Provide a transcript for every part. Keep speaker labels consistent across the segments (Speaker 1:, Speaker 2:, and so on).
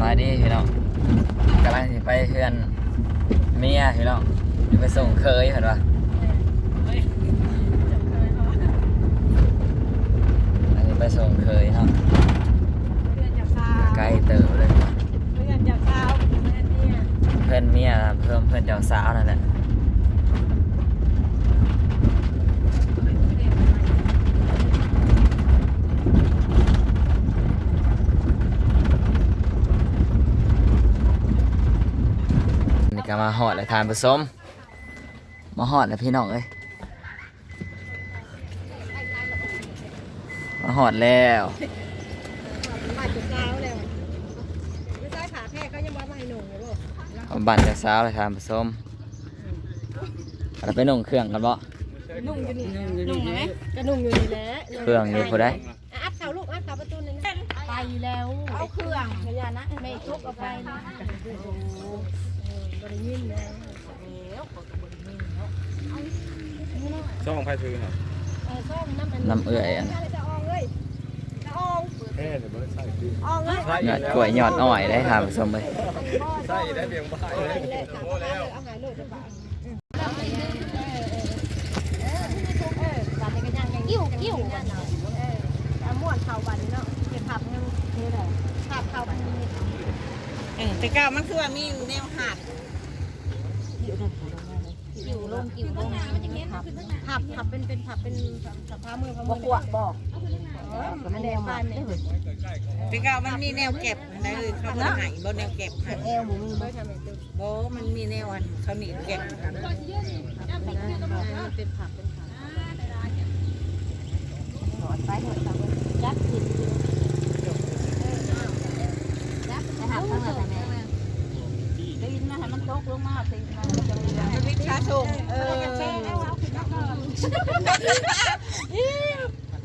Speaker 1: บายดีพี่น้องกำลังไปเพื่อนเมียพี่น้องไปส่งเคยเห็นปะอันนี้ไปส่งเคยเนาะไกลเติบเลยเพื่อนเจ้าสาวเพื่อนเมียเพิ่มเพื่อนเจ้าสาวนั่นแหละนี่ก็มาหอดเลยทานผสมมาหอดเลยพี่น้องเอ้ยมาหอดแล้วบันจะสาวเลยทานผสมเราไปนุ่งเครื่องกันบ่
Speaker 2: นุ่งอยู่นี่นุ่งไหมก็นุ่งอยู่นี่แหละ
Speaker 1: เครื่องอยู่พอได้
Speaker 2: อัดเขาลูกอัดเขาประตูนั่นไปแล้วเอาเครื่องพญานะไม่ทุกเอาไปนะบริยินแล้ว
Speaker 3: ช่องไฟถือครับ
Speaker 1: น้ำเอื่อยอัน
Speaker 3: แค่แต่ไม่ได้ใส่คือ
Speaker 1: หยอดกล้วยหยอดอ้อยได้ทานผสมเลย
Speaker 3: ใส่ได้เพียงบ่ายแล้ว
Speaker 2: กิ้วกิ้วม้วนเข่าบันเนาะเก็บผับนี่เลยผับเข่าบัน
Speaker 4: แต่ก้าวมันคือว่ามีแนวหัด
Speaker 2: กิ้วลงผับเป็นผับเป็นสภามือเขาบอกบอกมันแดงบ้านเนี่ย
Speaker 4: แต่ก้าวมันมีแนวเก็บได้เลยเขาไม่หายบนแนวเก็บ
Speaker 2: เอวหมูมีบ่
Speaker 4: โบมันมีแนวอันเขาหนีเก็บ
Speaker 2: เป็นผับหอดไปหอดตายัดกินยัดไปหาข้างหลังแม่ได้ยินนะให้มันตกลงมาสิ
Speaker 4: มันวิชาชง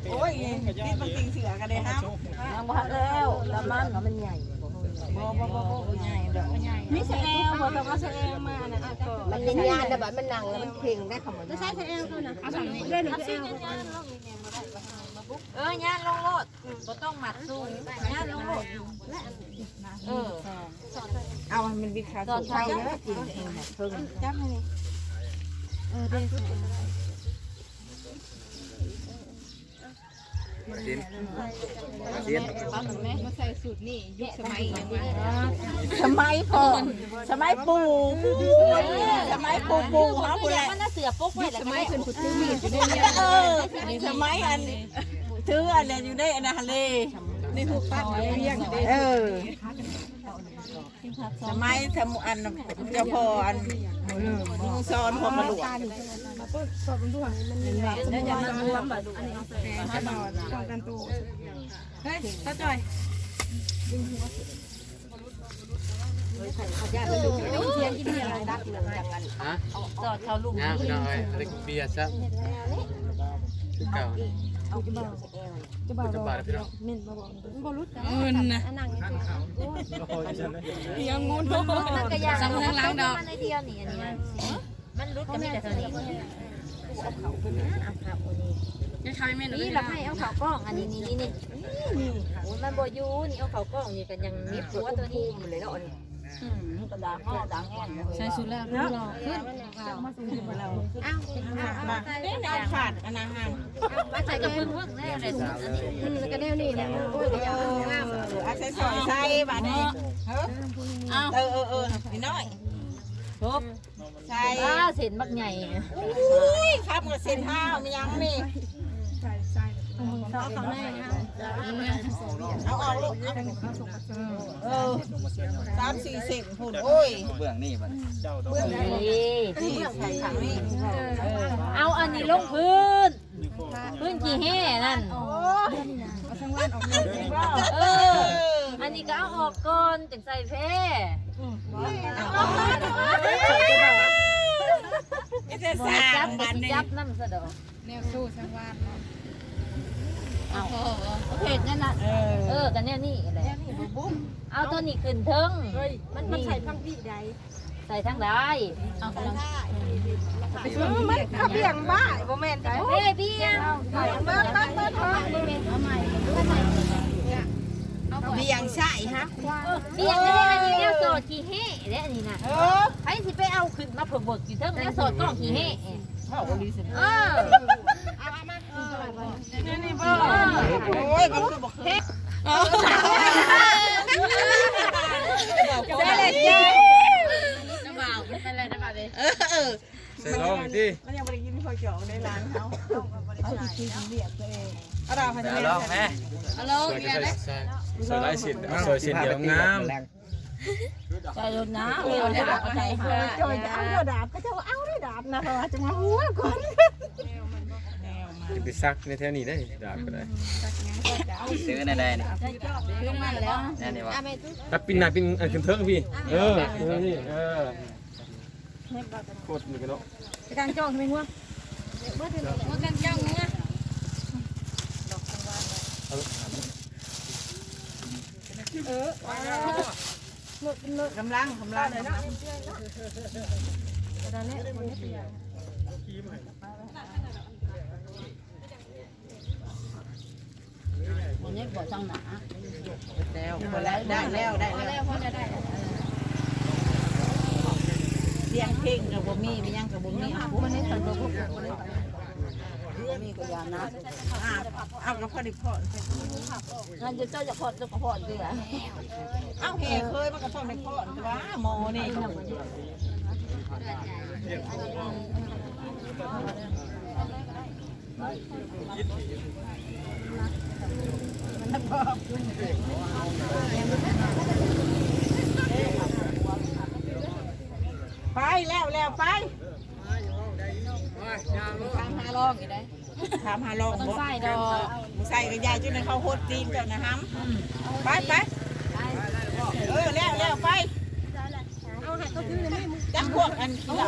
Speaker 4: โอ้ยนี่มันติงเสือกันเลยฮะ
Speaker 2: ยังบ่แล้วแล้วมันใหญ่
Speaker 4: บ่ใหญ่ดอกใหญ่
Speaker 2: ไม่ใช่แอลบ่ต้องเอาใส่แอลมานะมันเป็นยานแต่บัดมันนั่งแล้วมันเพ่งได้คำว่าใช่แอลคือนะเอาสั่งนี้ด้วยหนึ่งแอล
Speaker 4: ย่านลงโลดบ่ต้องหมัดสูงย่านลงโลดเอามันวิชาชง
Speaker 2: ใช่แล้วกินเองเพิ่งจับนี่ได้
Speaker 4: มาใส่สูตรนี่ยุคสมัยยังไง
Speaker 2: สมัยพ่อสมัยปู่
Speaker 4: สมัยปูเขาคนละ
Speaker 2: มันน่าเสือปุ๊กไว้แล้วสมัยคุณถือมีดอยู่
Speaker 4: ในสมัยอันถืออันอยู่ในอันทะเลในหุบปั้นเรียงสมัยสมุอันเจ้าพ่ออันมูซ้อนพอมาหลวง
Speaker 2: แล้วจะมาทำแบบ
Speaker 4: มาดอนป้องกันตัวเฮ้ยตาจอย
Speaker 2: ญาติมันดูเทียนที่นี่อะไรดักเหลืองจากกันจอดเขาลุง
Speaker 3: นี่น้อยเบียร์ซะคือเก่า
Speaker 2: จะบ่าวพี่น้องเม่นมาบอกบ่รู้จัก
Speaker 4: นะ
Speaker 2: นั่ง
Speaker 4: ยังงูโต
Speaker 2: สั่งทางล้างดอกในเดียวนี่อันนี้มันรุดกันมีแต่เท่านี้เอาเขาขึ้นเอาเขานี่
Speaker 4: จะใช้เม่น
Speaker 2: นี่เราให้เอาเขากล้องอันนี้นี่โอ้ยมันโบยูนี่เอาเขากล้องนี่กันยังมีผัวตัวนี้เลยเนาะนี่กระดาษห่อด่างแห้ง
Speaker 4: ใช้สุดแล้วเราขึ้นมาสู่เรา
Speaker 2: อ้าว
Speaker 4: เนี่ยแนวขาดอันนั้นฮะ
Speaker 2: มาใส่กระพึ่งแน่เลยอันนี้กระเดี่ยวนี่นะโอ้ยยาวงาม
Speaker 4: อาใส่ซอยใส่บาดนี้นี่น้อยปุ๊บใช่
Speaker 2: เส้นบักใหญ่
Speaker 4: อุ้ยครับกับเส้นห้าวมันยังนี่
Speaker 2: เอาข้างใน
Speaker 4: เอาออกลูก3-4 เซนพุ่นโอ้ย
Speaker 1: เบื้องนี่มัน
Speaker 4: เบื้องนี่ใส่ถังนี่
Speaker 2: เอาอันนี้ลงพื้นกี่แห่นั่นอันนี้ก็เอาออกก่อนจึงใส่แพร่จับน้ำสะดอก
Speaker 4: แนวสู้ช่างวาด
Speaker 2: เอาเพจนั่นน่ะกันแนวนี้อะไรเอาตัวนี้ขึ้นเทิงมันใส่ทั้งที่ใดใส่ทั้งใดเอา
Speaker 4: มันขับเบี่ยงบ้าโมเมนต์
Speaker 2: เฮ้ยเบี่ยงเอาใหม่เอา
Speaker 4: เบียงใช่ฮะ
Speaker 2: เบียงได้อันนี้เนี่ยโสดขี้เห่ได้อันนี้นะไอ้สิไปเอาขึ้นมาเพิ่มเบิกอยู่เทิงเนี่ยโสดกล้องขี้เห่นี่บ่
Speaker 4: โอ้ยมันก็บอกเฮ้ได้เลยจ้าจะบ่าวเป็นอะไรนะบ่าวเลย
Speaker 3: ใส่ลองดิ
Speaker 4: มันยังไม่ได้กินข้าวเจียวในร้านเขาเอาที่เบียดตัวเองเอาดาวพัน
Speaker 1: เดี๋ยวลองแม่
Speaker 4: ฮัลโหลเบียร์เลย
Speaker 3: ใส่ลายสินใส่สินเดียวงาม
Speaker 4: ใจโดนน้ำเอาดาบใจหาจอยเอาดาบก็จะเอาได้ดาบนะเพราะว่าจะมาหัวก่อน
Speaker 3: จะไปซักในแถวนี้ได้ดาบก็ได้
Speaker 1: ซื้อในใดนี่
Speaker 4: ลงมาแล้ว
Speaker 1: แน่นี่วะ
Speaker 3: ถ้าปิ้นหน้าปิ้นอันขึ้นเทิงพี่นี่โคตรนี่กันเนาะ
Speaker 4: การจ้องไม่ง่วงการจ้องง่วงกำลังเลยนะ
Speaker 2: วันนี้บ่จังหนา
Speaker 4: แล้วเลี้ยงเพ่งกับบ่มีไม่ยังกับบ่มีมันนี่สันตัวพวกมีก็ยานะเอากระเพาะดิบพอด
Speaker 2: งั้นเจ้าจะพอดจะพอดดีอ่ะ
Speaker 4: เอาแห่เคยมากระเพาะดิบพอดว่าโมนี่ไปแล้วไปถามหาลองอีกได้ถามหาลองบ่ใส่ดอกใส่กับยายจุดนั้นเขาโคตรตีนเจ้านะฮัมไปแล้วไปเอาหัดก็คือไม่จับพวกอันขี้เหล่า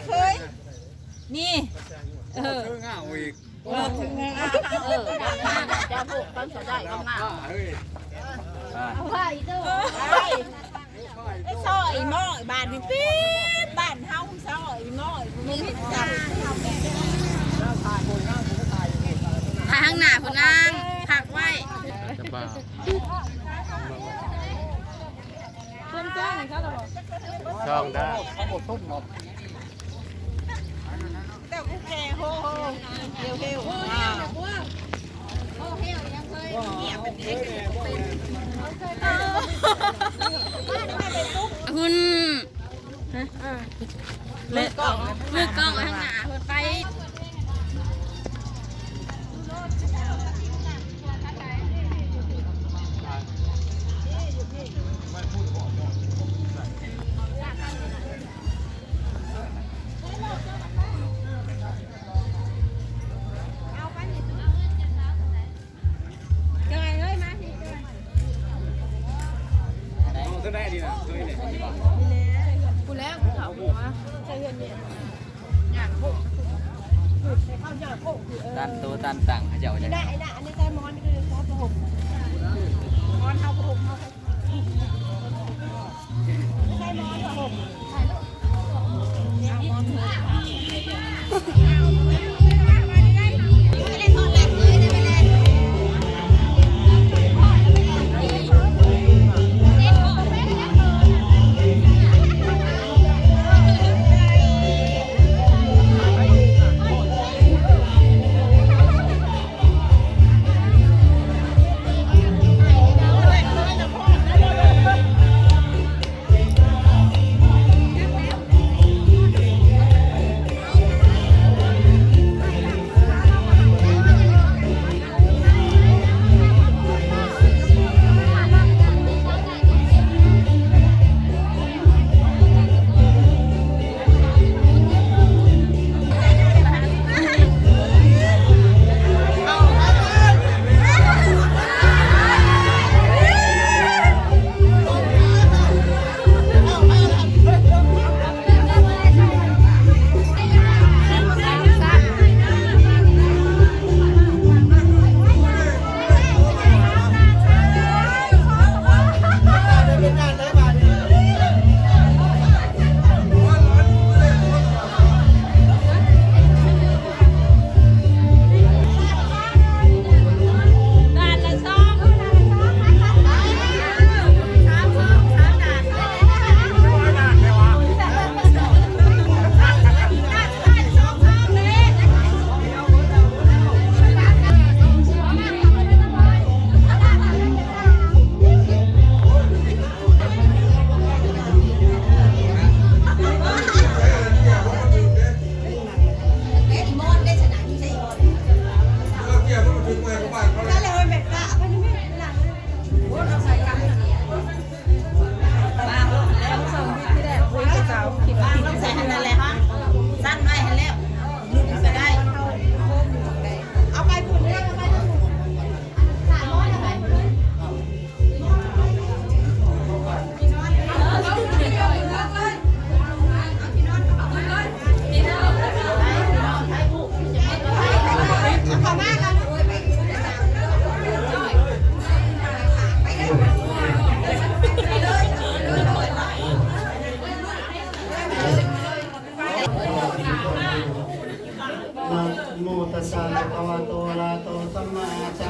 Speaker 4: เคยนี่
Speaker 3: ถึงง่าอีก
Speaker 4: ถึงไง
Speaker 2: จะผูกกันได้ก็งาไปเด้อ
Speaker 4: ไอ้ซอยหม้อบ้านนี่ปี๊ดบ้านเฮาซอยหม้อมีจับ
Speaker 2: ข้างหน้าพุ่นนางหักไว้
Speaker 3: จะบ้า ช่องได้
Speaker 4: เต้ากุ๊กแก่โฮเฮว
Speaker 2: คุณ
Speaker 4: มือกล้อง
Speaker 2: มือกล้องข้างหน้าเพิ่นไป
Speaker 3: ตัวได้ดีนะตัวนี้
Speaker 2: กูแล้วเขาหัว
Speaker 1: ตันตัวตันตังเขาเจ้าจะ
Speaker 4: ได้อันนี้ใจมอนคือซอสผมมอนเฮาผมเฮาใจมอนผมถ่ายรูปเนี่ยมอน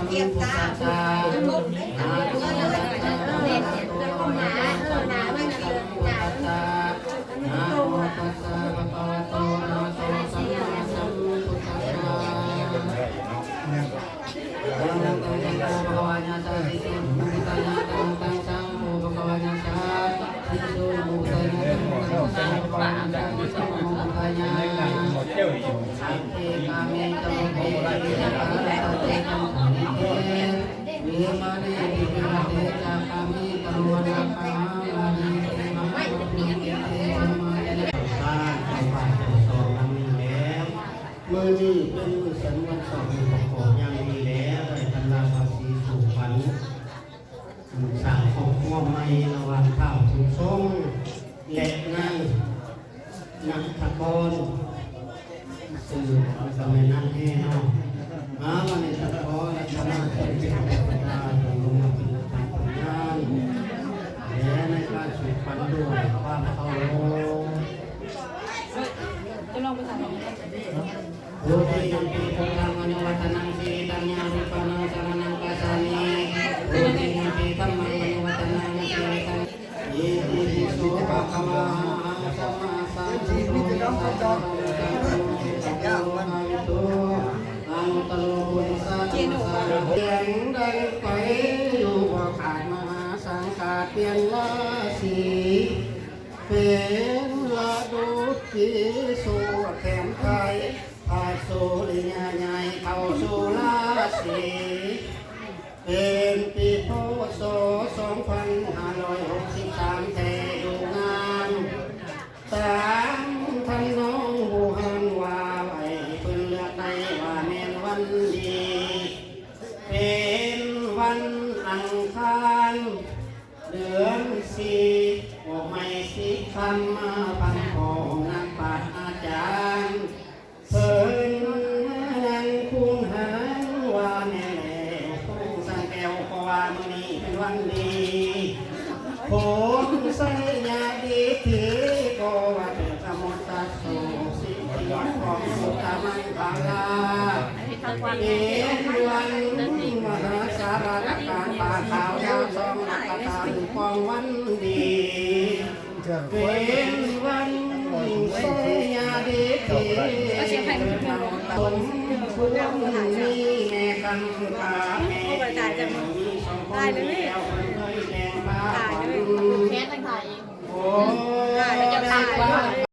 Speaker 4: เกียบตาลูกเลยเอาเด็ดแล้วก็หนาหนาไม่หนาหนาอันนี้ตรงอ่ะ
Speaker 5: มือนี้เป็นมือสันวันสองของยังมีแล้วได้ทำลายภาษีสู่ฝันสร้างครอบครัวใหม่ระหว่างข้าวถึงส่งและนั่งนักตะกอนสื่อสมัยนั้นแน่นอนวันนี้ตะกอนและชนะเป็นการลงมาเป็นทางผลงานและในการสู่ฝันด้วยความเคารพโยติยังปีพุทธังอนุวัตนังสีตัญญาวิปันนังสารนังกัสสามิโยติยังปีธัมมังอนุวัตนังสีตัญเยติปิโสภะคะวะสัมมาสัมพุทโธสัพพะสัมพุทธังสัพพะวะวิโตอันตโลบุญสัจจะเพียงดังไปอยู่บ่ขาดมหาสังฆาเปลี่ยนราศีเป็นละดุจที่สู่แขนไทยพาสู่ลิญาใหญ่เข้าสู่ราศีเป็นปีพศ2563แท้ดูงามตามท่านน้องบูฮันว่าไว้เพิ่นเลือกได้ว่าแม่นวันดีเป็นวันอังคารเดือนสี่บ่ไม่สิคำมาพันของนักปราชญ์อาจารย์เพิ่นนั้นคุณหาว่าแน่คงสังแก้วเพราะว่ามื้อนี้เป็นวันดีผมใส่ยาดีที่ก็ว่าเถิดมุตตะโสสิทธิของสุตมันภาลาเป็นวันมหาสารการป่าขาวยาวสองนักการของวันดีเป็นวันใส่ยาดีที่สมควรมีแม่คำพาแม่ตายเลยแม่ตายเลย
Speaker 2: แค่ตั้งไทย
Speaker 5: โอ้ย